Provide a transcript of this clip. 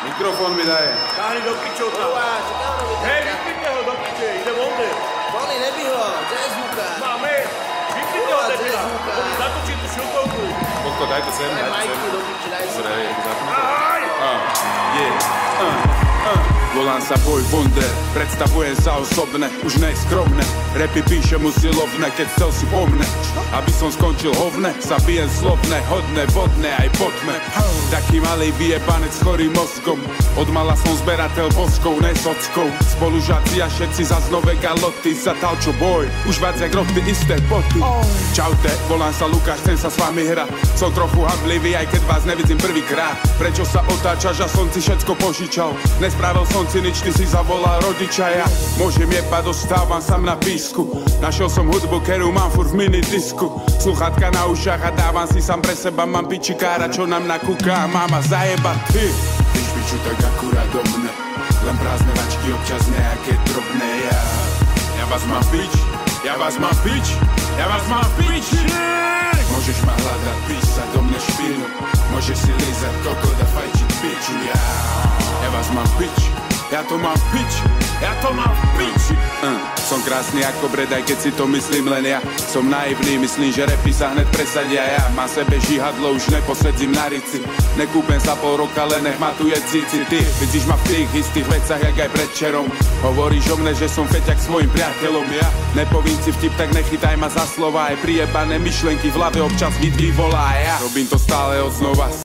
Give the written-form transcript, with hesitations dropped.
Mikrofón mi daj. Táhni do pičov tam. Hej, vypnite ho do piče, ide vonde. Tony, nebí ho, to je zvuka. Máme, vypnite ho, debila. Zatočí tú šiltovku. Boko, daj to sem, daj to sem. Majky do piče, daj si. Dobre, zapnite. Ahaj! Volám sa Boy Wonder, predstavujem sa osobne, už neskromne. Repy píšem usilovne, keď chcel si po mne. Aby som skončil hovne, sa bijem slovne, hodné, vodné, aj potme. Taký malý vyjebanec s chorým mozkom. Od mala som zberateľ boskov, ne sockov. Spolužáci a všetci za nové galoty, za talčo boj, už viac jak roky isté boty. Čaute, volám sa Lukáš, chcem sa s vami hrať. Som trochu hamblivý, aj keď vás nevidím prvýkrát. Prečo sa otáčaš a som si všetko požičal? Nespravil som si nič, ty si zavolal rodiča, ja môžem jebať, dostávam sam na písku. Našiel som hudbu, ktorú mám furt v minidisku. Sluchatka na ušách a dávam si sám pre seba. Mám pičikára, čo nám nakúka a máma zajeba. Ty, tyž piču tak akurát do mne. Len prázdne vačky, občas nejaké drobné. Ja vás mám pič, ja vás mám pič, ja vás mám pič. Môžeš ma hľadať, písať do mne špínu. Môžeš si lízať kokot a fajčiť piču. Ja vás mám pič, ja to mám pič, ja to mám pič. Som krásny ako bred, aj keď si to myslím len ja. Som naivný, myslím, že repy sa hned presadia. Ja mám sebe žihadlo, už neposedzím na rici. Nekúpem sa pol roka, len nech ma tu je cici. Ty vidíš ma v tých istých vecach, jak aj predčerom. Hovoríš o mne, že som feťak s svojim priateľom. Ja nepovím si vtip, tak nechytaj ma za slova. Aj prijebané myšlenky v hlave občas mi vyvolá. Ja robím to stále od znova.